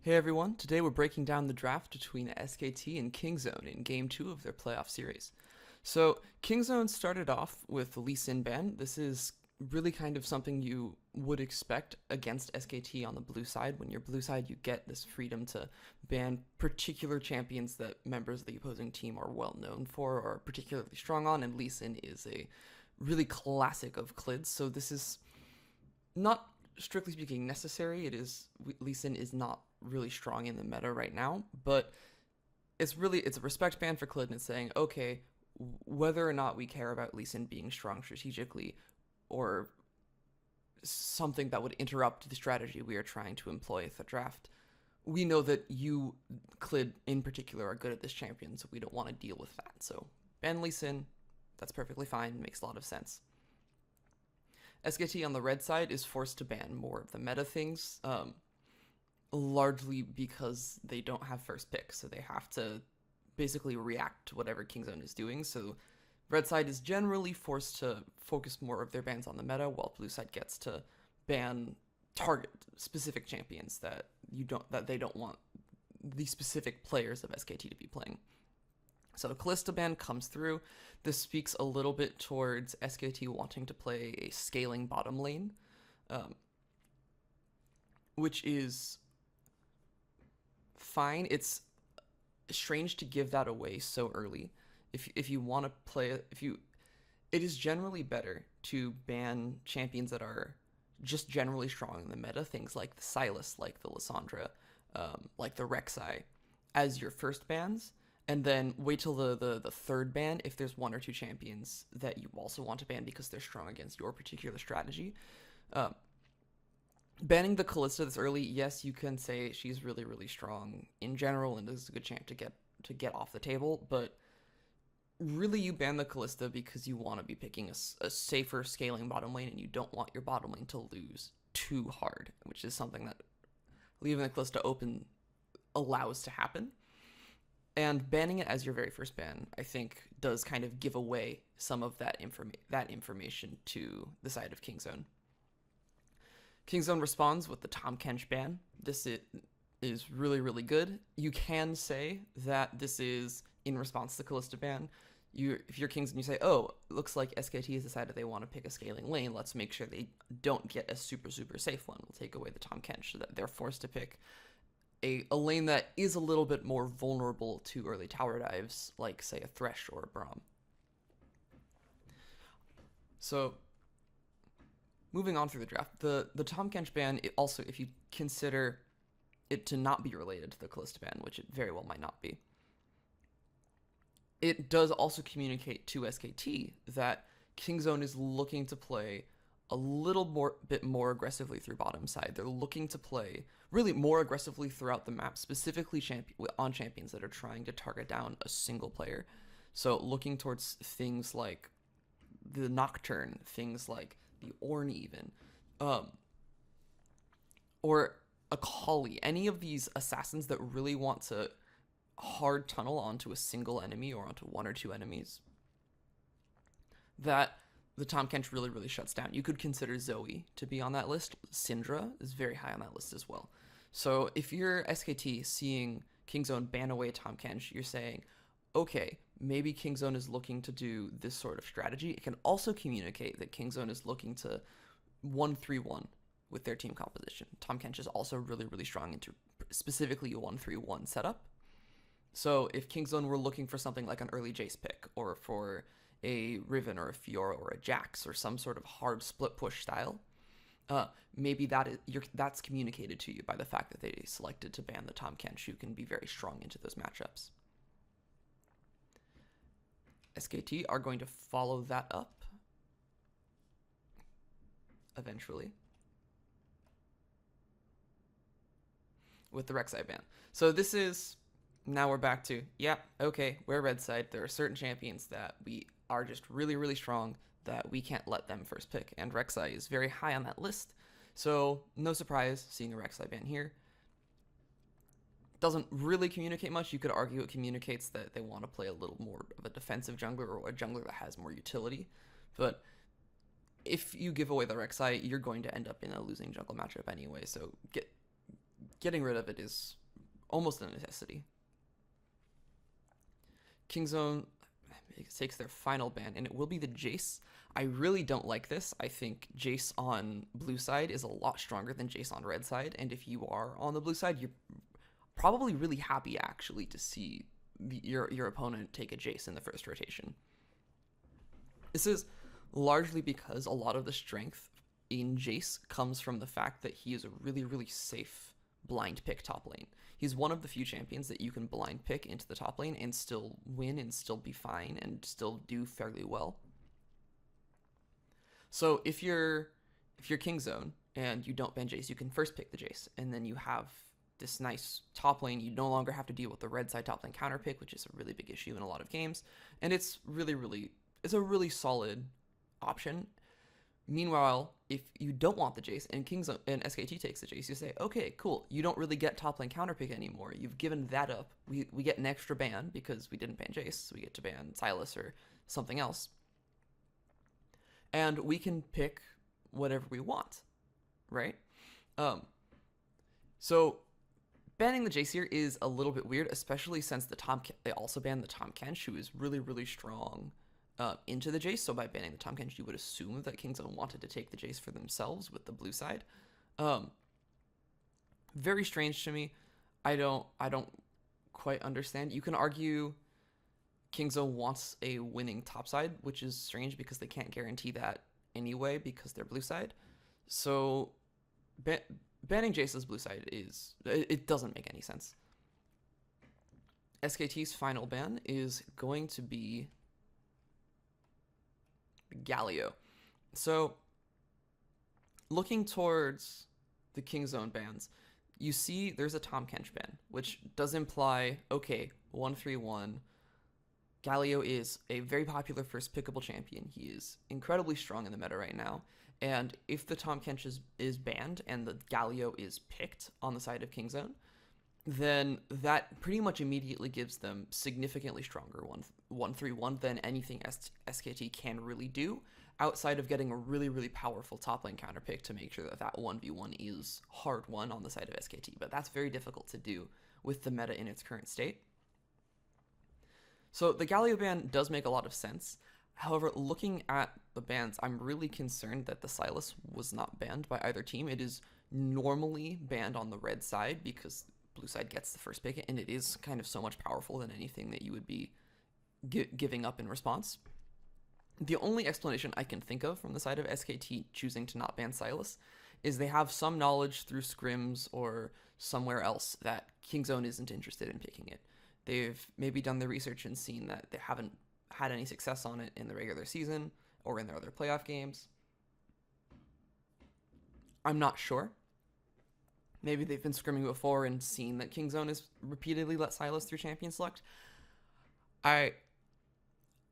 Hey everyone, today we're breaking down the draft between SKT and Kingzone in Game 2 of their playoff series. So, Kingzone started off with the Lee Sin ban. This is really kind of something you would expect against SKT on the blue side. When you're blue side, you get this freedom to ban particular champions that members of the opposing team are well known for or are particularly strong on, and Lee Sin is a really classic of Clids, so this is not strictly speaking necessary. Lee Sin is not really strong in the meta right now, but it's a respect ban for Clid, and it's saying, okay, whether or not we care about Lee Sin being strong strategically or something that would interrupt the strategy we are trying to employ at the draft, we know that you, Clid in particular, are good at this champion, so we don't want to deal with that. So ban Lee Sin, that's perfectly fine, makes a lot of sense. SKT on the red side is forced to ban more of the meta things, largely because they don't have first pick, so they have to basically react to whatever Kingzone is doing. So red side is generally forced to focus more of their bans on the meta, while blue side gets to ban target specific champions that they don't want the specific players of SKT to be playing. So the Kalista ban comes through. This speaks a little bit towards SKT wanting to play a scaling bottom lane, which is fine. It's strange to give that away so early. If you want to play it, it is generally better to ban champions that are just generally strong in the meta, things like the Sylas, like the Lissandra, like the Rek'Sai, as your first bans, and then wait till the third ban if there's one or two champions that you also want to ban because they're strong against your particular strategy. Banning the Kalista this early, yes, you can say she's really, really strong in general and is a good champ to get off the table, but really you ban the Kalista because you want to be picking a safer scaling bottom lane, and you don't want your bottom lane to lose too hard, which is something that leaving the Kalista open allows to happen. And banning it as your very first ban, I think, does kind of give away some of that information to the side of Kingzone. Kingzone responds with the Tahm Kench ban. This is really, really good. You can say that this is in response to the Kalista ban. If you're Kingzone, you say, oh, looks like SKT has decided they want to pick a scaling lane. Let's make sure they don't get a super, super safe one. We'll take away the Tahm Kench so that they're forced to pick a lane that is a little bit more vulnerable to early tower dives, like, say, a Thresh or a Braum. So, moving on through the draft, the Tahm Kench ban, it also, if you consider it to not be related to the Kalista ban, which it very well might not be, it does also communicate to SKT that Kingzone is looking to play a little bit more aggressively through bottom side. They're looking to play really more aggressively throughout the map, specifically on champions that are trying to target down a single player. So looking towards things like the Nocturne, things like the Ornn even, or a Kali, any of these assassins that really want to hard tunnel onto a single enemy or onto one or two enemies, that the Tahm Kench really, really shuts down. You could consider Zoe to be on that list. Syndra is very high on that list as well. So if you're SKT seeing Kingzone ban away Tahm Kench, you're saying, okay, maybe Kingzone is looking to do this sort of strategy. It can also communicate that Kingzone is looking to 1-3-1 with their team composition. Tahm Kench is also really, really strong into specifically a 1-3-1 setup. So if Kingzone were looking for something like an early Jace pick, or for a Riven or a Fiora or a Jax or some sort of hard split push style, maybe that's communicated to you by the fact that they selected to ban the Tahm Kench, who can be very strong into those matchups. SKT are going to follow that up eventually with the Rek'Sai ban. So this is, now we're back to, yeah, okay, we're red side. There are certain champions that we are just really, really strong that we can't let them first pick, and Rek'Sai is very high on that list. So no surprise seeing a Rek'Sai ban here. Doesn't really communicate much. You could argue it communicates that they want to play a little more of a defensive jungler, or a jungler that has more utility. But if you give away the Rek'Sai, you're going to end up in a losing jungle matchup anyway, so getting rid of it is almost a necessity. Kingzone takes their final ban, and it will be the Jace. I really don't like this. I think Jace on blue side is a lot stronger than Jace on red side, and if you are on the blue side, you're probably really happy actually to see your opponent take a Jace in the first rotation. This is largely because a lot of the strength in Jace comes from the fact that he is a really, really safe blind pick top lane. He's one of the few champions that you can blind pick into the top lane and still win and still be fine and still do fairly well. So if you're Kingzone and you don't ban Jace, you can first pick the Jace, and then you have this nice top lane. You no longer have to deal with the red side top lane counter pick, which is a really big issue in a lot of games, and it's a really solid option. Meanwhile, if you don't want the Jace and Kingzone and SKT takes the Jace, you say, okay, cool, you don't really get top lane counter pick anymore. You've given that up. We get an extra ban because we didn't ban Jace, so we get to ban Sylas or something else. And we can pick whatever we want, right? So banning the Jace here is a little bit weird, especially since they also banned the Tahm Kench, who is really, really strong into the Jace. So by banning the Tahm Kench, you would assume that Kingzone wanted to take the Jace for themselves with the blue side. Very strange to me. I don't quite understand. You can argue Kingzone wants a winning top side, which is strange because they can't guarantee that anyway because they're blue side. So banning Jace's blue side it doesn't make any sense. SKT's final ban is going to be Galio. So looking towards the Kingzone bans, you see there's a Tahm Kench ban, which does imply, okay, 1-3-1. Galio is a very popular first pickable champion. He is incredibly strong in the meta right now. And if the Tahm Kench is banned and the Galio is picked on the side of Kingzone, then that pretty much immediately gives them significantly stronger 1-3-1 than anything SKT can really do, outside of getting a really, really powerful top lane counter pick to make sure that 1v1 is hard won on the side of SKT. But that's very difficult to do with the meta in its current state. So the Galio ban does make a lot of sense. However, looking at the bans, I'm really concerned that the Sylas was not banned by either team. It is normally banned on the red side because blue side gets the first pick, and it is kind of so much powerful than anything that you would be giving up in response. The only explanation I can think of from the side of SKT choosing to not ban Sylas is they have some knowledge through scrims or somewhere else that Kingzone isn't interested in picking it. They've maybe done the research and seen that they haven't had any success on it in the regular season or in their other playoff games. I'm not sure. Maybe they've been scrimming before and seen that Kingzone has repeatedly let Sylas through champion select.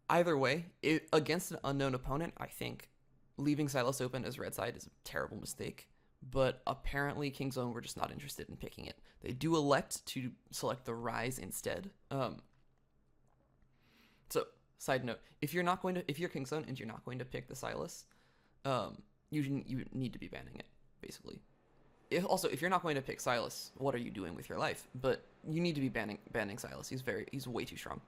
Either way, against an unknown opponent, I think leaving Sylas open as red side is a terrible mistake. But apparently Kingzone were just not interested in picking it. They do elect to select the Rise instead. So, side note, if you're Kingzone and you're not going to pick the Sylas, you need to be banning it, basically. If you're not going to pick Sylas, what are you doing with your life? But you need to be banning Sylas. He's way too strong.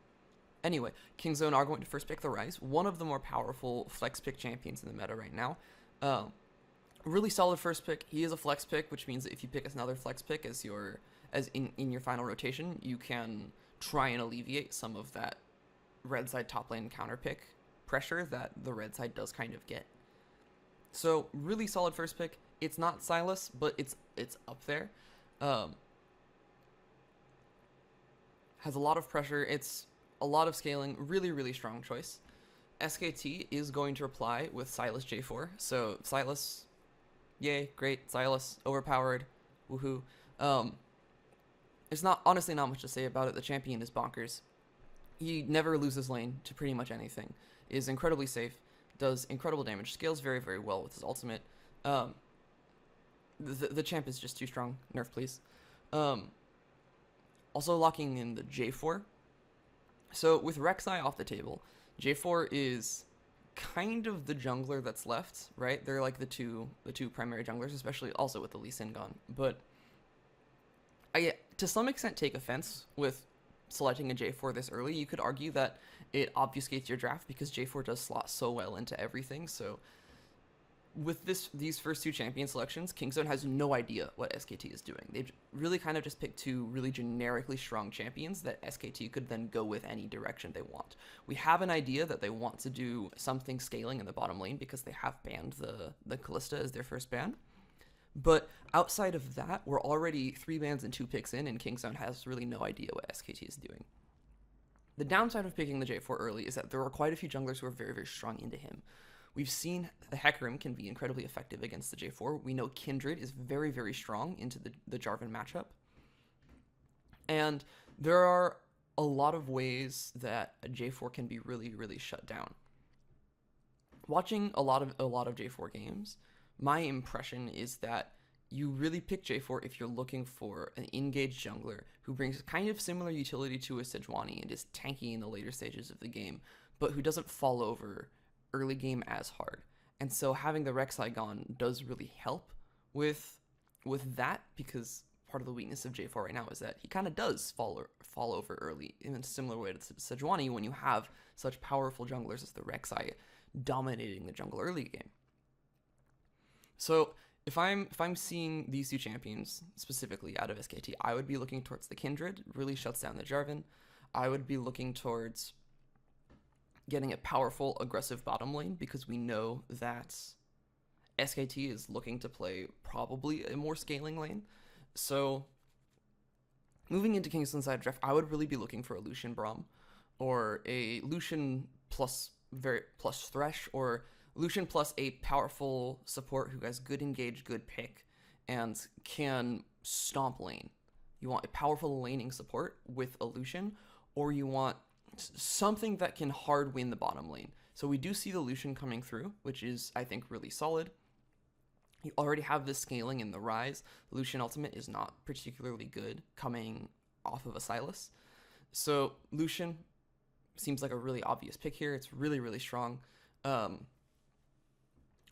Anyway, Kingzone are going to first pick the Rise, one of the more powerful flex pick champions in the meta right now. Really solid first pick. He is a flex pick, which means that if you pick another flex pick as in your final rotation, you can try and alleviate some of that red side top lane counter pick pressure that the red side does kind of get. So really solid first pick. It's not Sylas, but it's up there. Has a lot of pressure. It's a lot of scaling. Really, really strong choice. SKT is going to reply with Sylas J4. So Sylas, yay, great. Sylas, overpowered, woohoo. There's honestly not much to say about it. The champion is bonkers. He never loses lane to pretty much anything. Is incredibly safe. Does incredible damage. Scales very, very well with his ultimate. The champ is just too strong. Nerf, please. Also locking in the J4. So with Rek'Sai off the table, J4 is kind of the jungler that's left, right? They're like the two primary junglers, especially also with the Lee Sin gone. But I to some extent take offense with selecting a J4 this early. You could argue that it obfuscates your draft because J4 does slot so well into everything. So with these first two champion selections, Kingzone has no idea what SKT is doing. They've really kind of just picked two really generically strong champions that SKT could then go with any direction they want. We have an idea that they want to do something scaling in the bottom lane because they have banned the Callista as their first ban. But outside of that, we're already 3 bans and 2 picks in, and Kingzone has really no idea what SKT is doing. The downside of picking the J4 early is that there are quite a few junglers who are very, very strong into him. We've seen the Hecarim can be incredibly effective against the J4. We know Kindred is very, very strong into the Jarvan matchup. And there are a lot of ways that a J4 can be really, really shut down. Watching a lot of J4 games, my impression is that you really pick J4 if you're looking for an engaged jungler who brings kind of similar utility to a Sejuani and is tanky in the later stages of the game, but who doesn't fall over early game as hard. And so having the Rek'Sai gone does really help with that, because part of the weakness of J4 right now is that he kind of does fall over early in a similar way to Sejuani when you have such powerful junglers as the Rek'Sai dominating the jungle early game. So if I'm seeing these two champions specifically out of SKT, I would be looking towards the Kindred, really shuts down the Jarvan. I would be looking towards getting a powerful, aggressive bottom lane, because we know that SKT is looking to play probably a more scaling lane. So moving into Kingstone's side draft, I would really be looking for a Lucian Braum, or a Lucian plus Thresh, or Lucian plus a powerful support who has good engage, good pick, and can stomp lane. You want a powerful laning support with a Lucian, or you want something that can hard win the bottom lane. So we do see the Lucian coming through, which is, I think, really solid. You already have this scaling in the Rise. Lucian ultimate is not particularly good coming off of a Sylas. So Lucian seems like a really obvious pick here. It's really, really strong.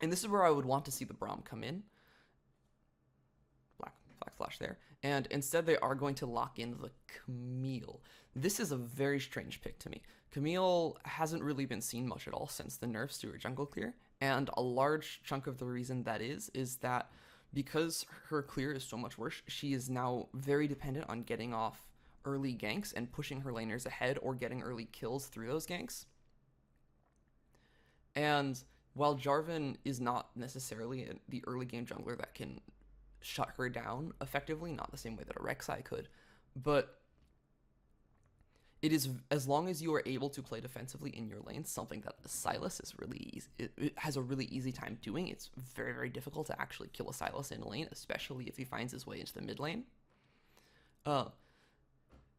And this is where I would want to see the Braum come in. Black flash there. And instead they are going to lock in the Camille. This is a very strange pick to me. Camille hasn't really been seen much at all since the nerfs to her jungle clear. And a large chunk of the reason that is that because her clear is so much worse, she is now very dependent on getting off early ganks and pushing her laners ahead or getting early kills through those ganks. And while Jarvan is not necessarily the early game jungler that can shut her down effectively, not the same way that a Rek'Sai could, but it is, as long as you are able to play defensively in your lane, something that a Sylas is really easy, it has a really easy time doing. It's very, very difficult to actually kill a Sylas in lane, especially if he finds his way into the mid lane.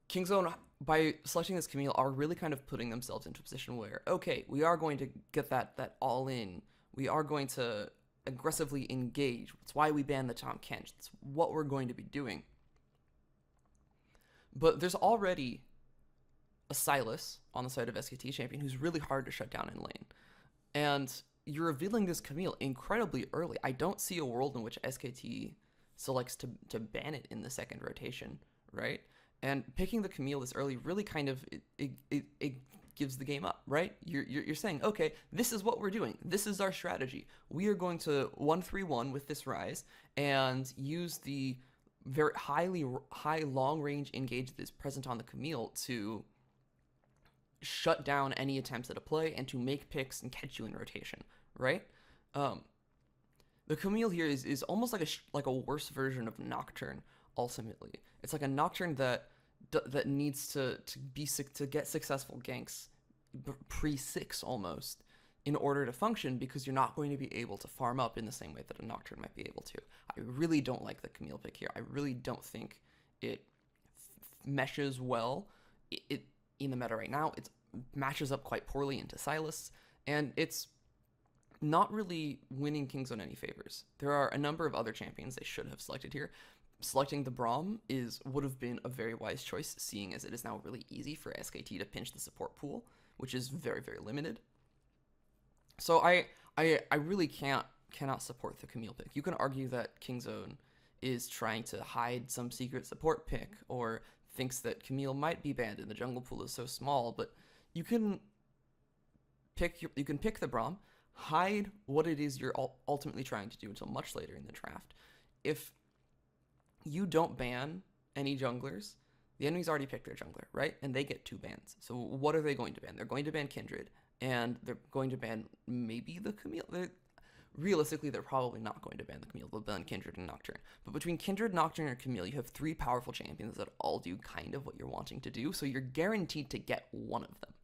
Kingzone, by selecting this Camille, are really kind of putting themselves into a position where, okay, we are going to get that all in. We are going to aggressively engage. That's why we banned the Tahm Kench. That's what we're going to be doing. But there's already a Sylas on the side of SKT champion who's really hard to shut down in lane. And you're revealing this Camille incredibly early. I don't see a world in which SKT selects to ban it in the second rotation, right? And picking the Camille this early really kind of it gives the game up, right? You're saying, okay, this is what we're doing. This is our strategy. We are going to 1-3-1 with this Rise and use the very high long range engage that is present on the Camille to shut down any attempts at a play and to make picks and catch you in rotation, right? The Camille here is almost like a worse version of Nocturne. Ultimately, it's like a Nocturne that needs to get successful ganks pre-6 almost in order to function, because you're not going to be able to farm up in the same way that a Nocturne might be able to. I really don't like the Camille pick here. I really don't think it meshes well. It in the meta right now, it matches up quite poorly into Sylas, and it's not really winning Kingzone any favors. There are a number of other champions they should have selected here. Selecting the Braum would have been a very wise choice, seeing as it is now really easy for SKT to pinch the support pool, which is very, very limited. So I really cannot support the Camille pick. You can argue that Kingzone is trying to hide some secret support pick, or thinks that Camille might be banned and the jungle pool is so small. But you can you can pick the Braum, hide what it is you're ultimately trying to do until much later in the draft. If you don't ban any junglers, the enemy's already picked their jungler, right? And they get 2 bans. So what are they going to ban? They're going to ban Kindred, and they're going to ban maybe the Camille. Realistically, they're probably not going to ban the Camille. They'll ban Kindred and Nocturne. But between Kindred, Nocturne, and Camille, you have 3 powerful champions that all do kind of what you're wanting to do. So you're guaranteed to get one of them.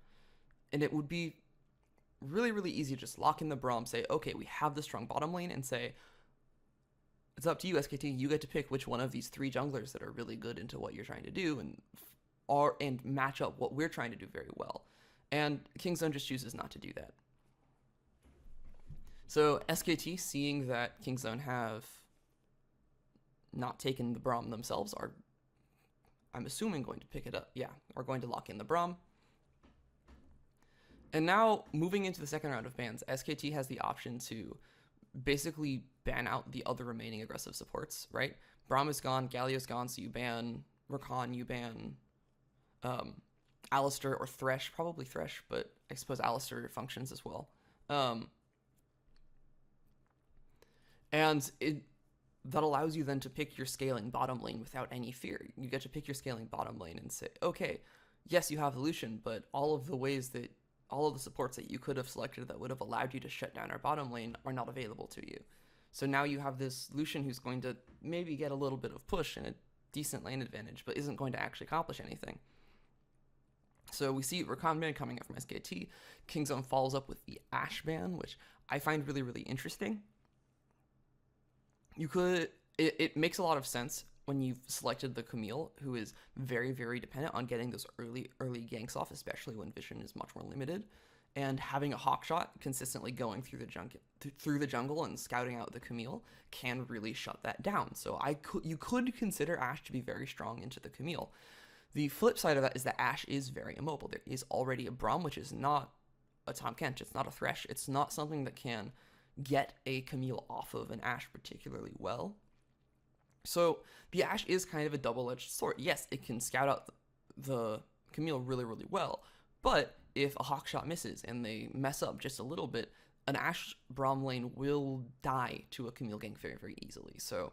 And it would be really, really easy to just lock in the Braum, say, okay, we have the strong bottom lane, and say, it's up to you, SKT. You get to pick which one of these 3 junglers that are really good into what you're trying to do, and match up what we're trying to do very well. And Kingzone just chooses not to do that. So SKT, seeing that Kingzone have not taken the Braum themselves, are, I'm assuming, going to pick it up. Yeah, are going to lock in the Braum. And now, moving into the second round of bans, SKT has the option to basically ban out the other remaining aggressive supports, right? Braum is gone, Galio's gone, so you ban Rakan, you ban Alistar or Thresh, probably Thresh, but I suppose Alistar functions as well. That allows you then to pick your scaling bottom lane without any fear. You get to pick your scaling bottom lane and say, okay, yes, you have Lucian, but all of the supports that you could have selected that would have allowed you to shut down our bottom lane are not available to you. So now you have this Lucian who's going to maybe get a little bit of push and a decent lane advantage, but isn't going to actually accomplish anything. So we see Rakan ban coming up from SKT. Kingzone follows up with the Ashe ban, which I find really, really interesting. It makes a lot of sense when you've selected the Camille, who is very, very dependent on getting those early ganks off, especially when vision is much more limited, and having a hawkshot consistently going through the jungle and scouting out the Camille can really shut that down. So you could consider Ashe to be very strong into the Camille. The flip side of that is that Ashe is very immobile. There is already a Braum, which is not a Tahm Kench. It's not a Thresh. It's not something that can get a Camille off of an Ashe particularly well. So the Ashe is kind of a double-edged sword. Yes, it can scout out the Camille really, really well, but if a hawkshot misses and they mess up just a little bit, an Ashe Braum lane will die to a Camille gank very, very easily. So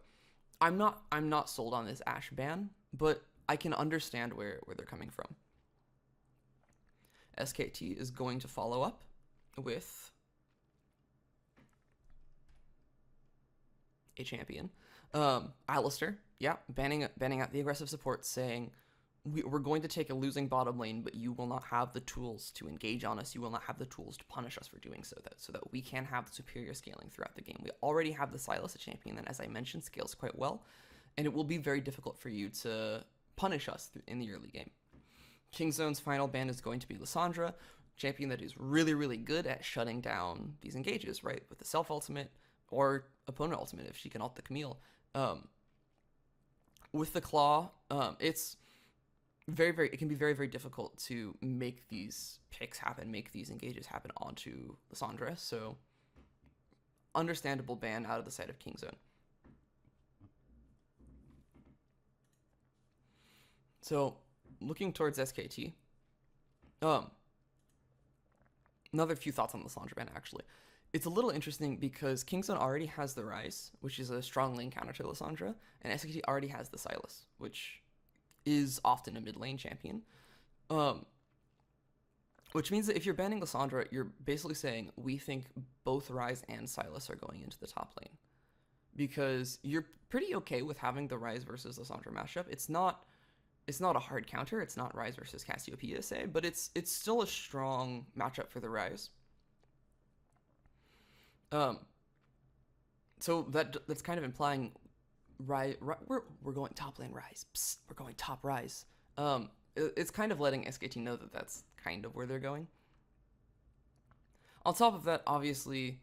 I'm not sold on this Ashe ban, but I can understand where they're coming from. SKT is going to follow up with a champion. Alistar, yeah, banning out the aggressive support, saying we're going to take a losing bottom lane, but you will not have the tools to engage on us. You will not have the tools to punish us for doing so that we can have superior scaling throughout the game. We already have the Sylas, a champion that, as I mentioned, scales quite well, and it will be very difficult for you to punish us in the early game. Kingzone's final ban is going to be Lissandra, champion that is really, really good at shutting down these engages, right? With the self ultimate or opponent ultimate if she can ult the Camille. With the Claw, it's it can be very, very difficult to make these picks happen, make these engages happen onto Lissandra. So understandable ban out of the side of Kingzone. So looking towards SKT, another few thoughts on the Lissandra ban, actually. It's a little interesting because Kingzone already has the Rise, which is a strong lane counter to Lissandra, and SKT already has the Sylas, which is often a mid lane champion. Which means that if you're banning Lissandra, you're basically saying, we think both Rise and Sylas are going into the top lane. Because you're pretty okay with having the Rise versus Lissandra matchup. It's not a hard counter. It's not Rise versus Cassiopeia, say, but it's still a strong matchup for the Rise. So that's kind of implying we're going top lane Rise. Psst, we're going top Rise. It's kind of letting SKT know that that's kind of where they're going. On top of that, obviously,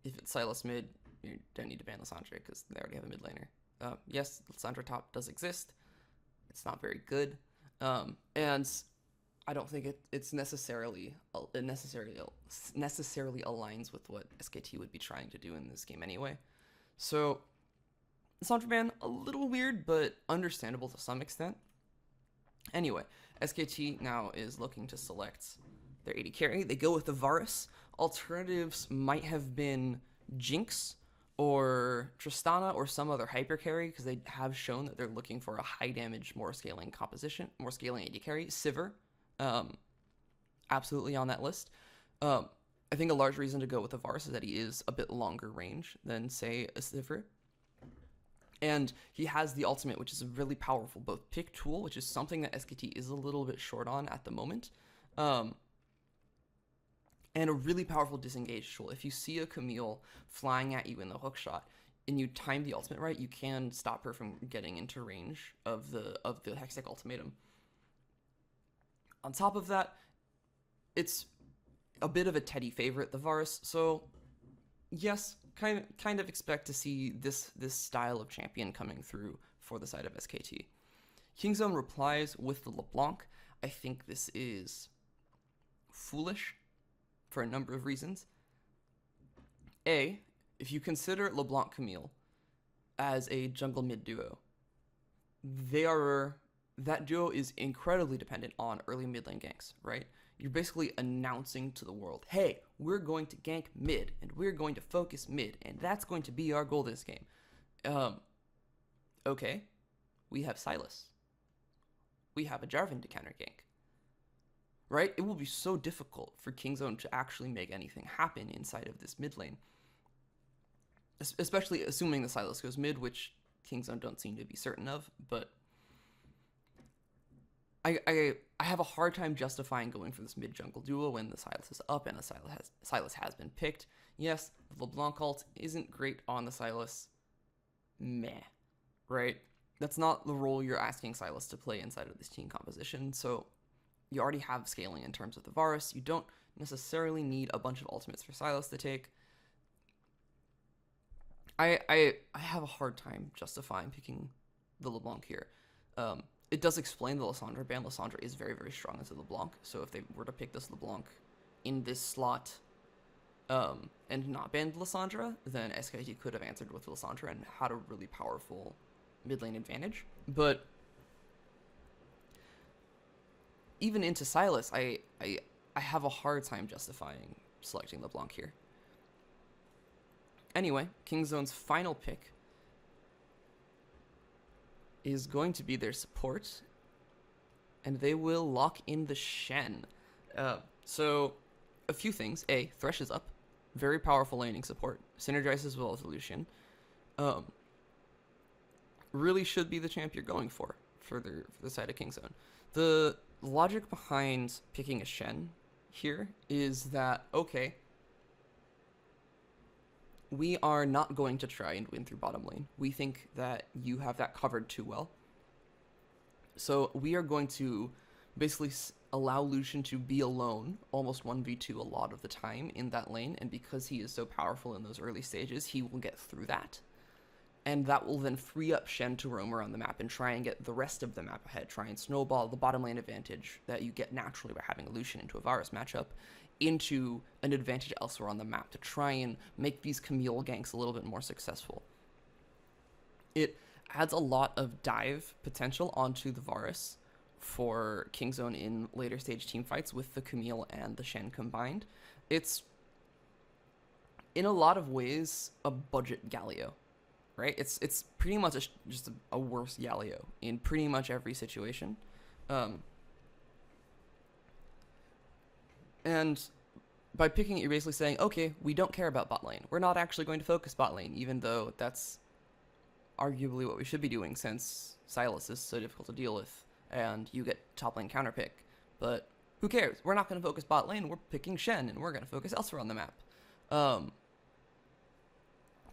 if it's Sylas mid, you don't need to ban Lissandra because they already have a mid laner. Yes, Lissandra top does exist. It's not very good, and I don't think it necessarily aligns with what SKT would be trying to do in this game anyway. So Lissandra ban, a little weird, but understandable to some extent. Anyway, SKT now is looking to select their AD carry. They go with the Varus. Alternatives might have been Jinx or Tristana or some other hyper carry, because they have shown that they're looking for a high damage, more scaling composition, more scaling AD carry. Sivir, absolutely on that list. I think a large reason to go with the Varus is that he is a bit longer range than, say, a Sivir. And he has the ultimate, which is a really powerful both pick tool, which is something that SKT is a little bit short on at the moment, and a really powerful disengage tool. If you see a Camille flying at you in the hookshot and you time the ultimate right, you can stop her from getting into range of the Hextech ultimatum. On top of that, it's a bit of a Teddy favorite, the Varus, so yes, kind of expect to see this style of champion coming through for the side of SKT. Kingzone replies with the LeBlanc. I think this is foolish for a number of reasons. A, if you consider LeBlanc Camille as a jungle mid duo, that duo is incredibly dependent on early mid lane ganks, right? You're basically announcing to the world, hey, we're going to gank mid, and we're going to focus mid, and that's going to be our goal this game. Okay, we have Sylas. We have a Jarvan to counter gank. Right? It will be so difficult for Kingzone to actually make anything happen inside of this mid lane. Especially assuming the Sylas goes mid, which Kingzone don't seem to be certain of, but I have a hard time justifying going for this mid jungle duo when the Sylas is up and a Sylas has been picked. Yes, the LeBlanc ult isn't great on the Sylas. Meh. Right? That's not the role you're asking Sylas to play inside of this team composition, so you already have scaling in terms of the Varus. You don't necessarily need a bunch of ultimates for Sylas to take. I have a hard time justifying picking the LeBlanc here. It does explain the Lissandra ban. Lissandra is very, very strong as a LeBlanc, so if they were to pick this LeBlanc in this slot and not ban Lissandra, then SKT could have answered with Lissandra and had a really powerful mid lane advantage. But even into Sylas, I have a hard time justifying selecting LeBlanc here. Anyway, Kingzone's final pick is going to be their support, and they will lock in the Shen. So, a few things. A, Thresh is up. Very powerful laning support. Synergizes well with Lucian. Really should be the champ you're going for the side of Kingzone. The logic behind picking a Shen here is that, okay, we are not going to try and win through bottom lane. We think that you have that covered too well. So we are going to basically allow Lucian to be alone, almost 1v2 a lot of the time in that lane, and because he is so powerful in those early stages, he will get through that. And that will then free up Shen to roam around the map and try and get the rest of the map ahead, try and snowball the bottom lane advantage that you get naturally by having a Lucian into a Varus matchup into an advantage elsewhere on the map to try and make these Camille ganks a little bit more successful. It adds a lot of dive potential onto the Varus for Kingzone in later stage team fights with the Camille and the Shen combined. It's, in a lot of ways, a budget Galio, right? It's pretty much just a worse Galio in pretty much every situation. And by picking it, you're basically saying, okay, we don't care about bot lane. We're not actually going to focus bot lane, even though that's arguably what we should be doing since Sylas is so difficult to deal with and you get top lane counter pick. But who cares? We're not going to focus bot lane. We're picking Shen and we're going to focus elsewhere on the map.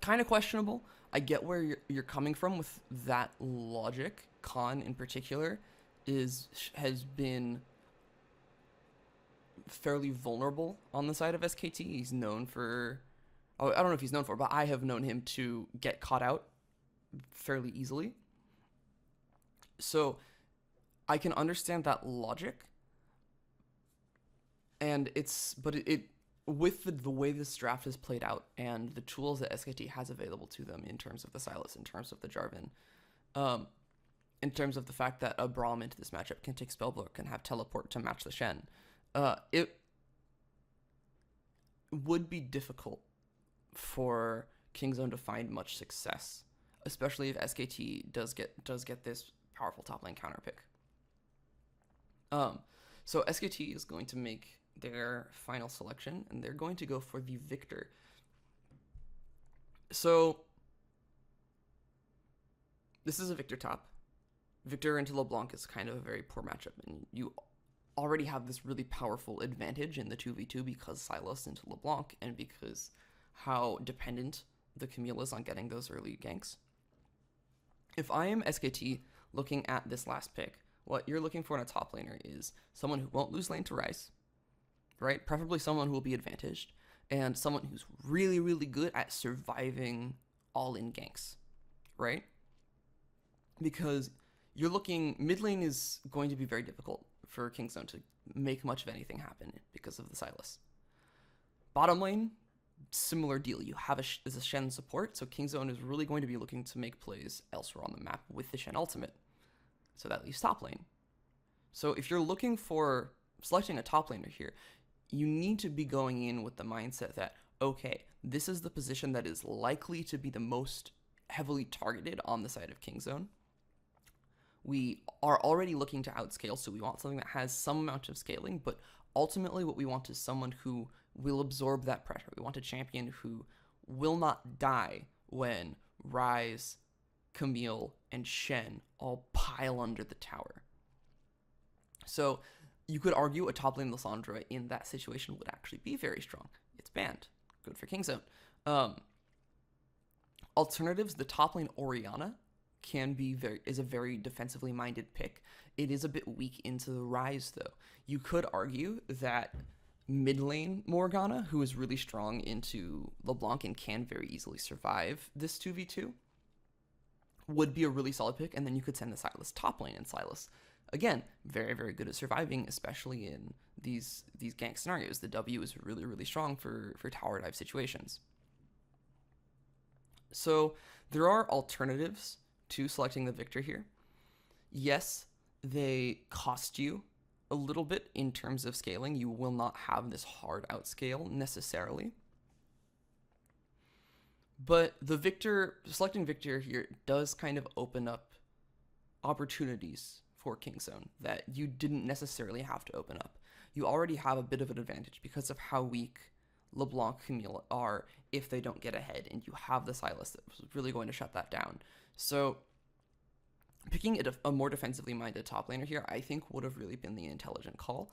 Kind of questionable. I get where you're coming from with that logic. Khan in particular has been fairly vulnerable on the side of SKT. He's known for, I don't know if he's known for, but I have known him to get caught out fairly easily. So I can understand that logic, and it with the way this draft has played out and the tools that SKT has available to them in terms of the Sylas, in terms of the Jarvan, um, in terms of the fact that a Braum into this matchup can take Spellbook and have Teleport to match the Shen, it would be difficult for Kingzone to find much success, especially if SKT does get this powerful top lane counter pick. So SKT is going to make their final selection, and they're going to go for the Victor. So this is a Victor top. Victor into LeBlanc is kind of a very poor matchup, and you already have this really powerful advantage in the 2v2 because Sylas into LeBlanc and because how dependent the Camille is on getting those early ganks. If I am SKT looking at this last pick, what you're looking for in a top laner is someone who won't lose lane to Ryze, right? Preferably someone who will be advantaged, and someone who's really, really good at surviving all-in ganks, right? Because you're looking, mid lane is going to be very difficult for Kingzone to make much of anything happen because of the Sylas. Bottom lane, similar deal. You have a Shen support, so Kingzone is really going to be looking to make plays elsewhere on the map with the Shen ultimate. So that leaves top lane. So if you're looking for selecting a top laner here, you need to be going in with the mindset that, okay, this is the position that is likely to be the most heavily targeted on the side of Kingzone. We are already looking to outscale, so we want something that has some amount of scaling, but ultimately what we want is someone who will absorb that pressure. We want a champion who will not die when Ryze, Camille, and Shen all pile under the tower. So you could argue a top lane Lissandra in that situation would actually be very strong. It's banned. Good for Kingzone. Alternatives, the top lane Orianna is a very defensively minded pick. It is a bit weak into the Ryze though. You could argue that mid lane Morgana, who is really strong into LeBlanc and can very easily survive this 2v2, would be a really solid pick, and then you could send the Sylas top lane, and Sylas, again, very, very good at surviving, especially in these gank scenarios. The W is really, really strong for tower dive situations. So there are alternatives to selecting the Victor here. Yes, they cost you a little bit in terms of scaling. You will not have this hard outscale necessarily. But selecting Victor here does kind of open up opportunities for Kingzone that you didn't necessarily have to open up. You already have a bit of an advantage because of how weak LeBlanc Camille are if they don't get ahead, and you have the Sylas that was really going to shut that down. So picking a more defensively minded top laner here, I think would have really been the intelligent call.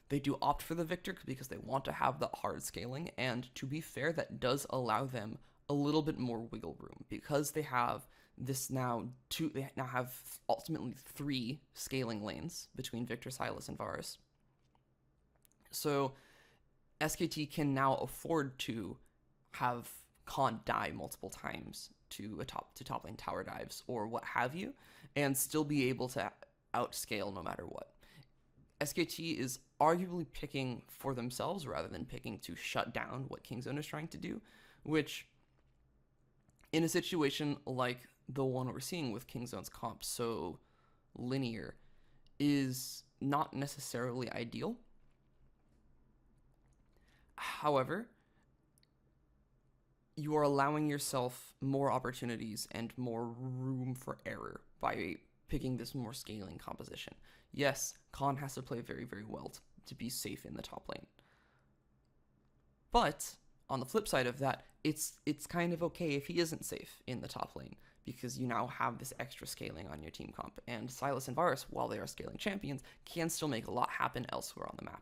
They do opt for the Victor because they want to have the hard scaling, and to be fair, that does allow them a little bit more wiggle room because they have they now have ultimately 3 scaling lanes between Victor, Sylas, and Varus. So SKT can now afford to have Khan die multiple times to top lane tower dives or what have you, and still be able to outscale no matter what. SKT is arguably picking for themselves rather than picking to shut down what Kingzone is trying to do, which in a situation like the one we're seeing with Kingzone's comp so linear is not necessarily ideal. However, you are allowing yourself more opportunities and more room for error by picking this more scaling composition. Yes, Khan has to play very, very well to be safe in the top lane. But on the flip side of that, it's kind of okay if he isn't safe in the top lane, because you now have this extra scaling on your team comp, and Sylas and Varus, while they are scaling champions, can still make a lot happen elsewhere on the map.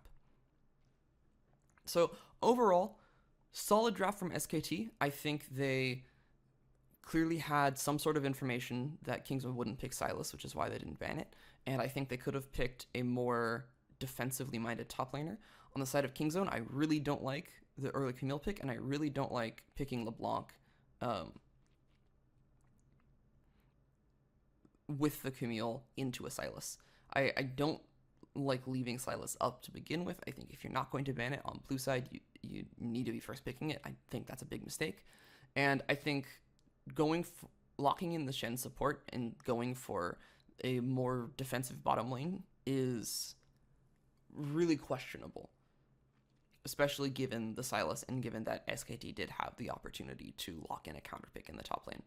So overall, solid draft from SKT. I think they clearly had some sort of information that Kingzone wouldn't pick Sylas, which is why they didn't ban it, and I think they could have picked a more defensively minded top laner. On the side of Kingzone, I really don't like the early Camille pick, and I really don't like picking LeBlanc with the Camille into a Sylas. I don't like leaving Silas up to begin with. I think if you're not going to ban it on blue side, you need to be first picking it. I think that's a big mistake. And I think locking in the Shen support and going for a more defensive bottom lane is really questionable, especially given the Silas and given that SKT did have the opportunity to lock in a counter pick in the top lane.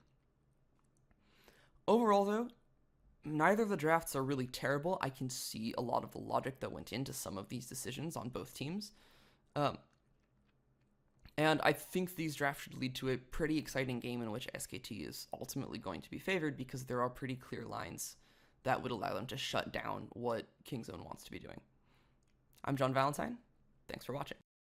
Overall, though, neither of the drafts are really terrible. I can see a lot of the logic that went into some of these decisions on both teams. And I think these drafts should lead to a pretty exciting game in which SKT is ultimately going to be favored because there are pretty clear lines that would allow them to shut down what Kingzone wants to be doing. I'm John Valentine. Thanks for watching.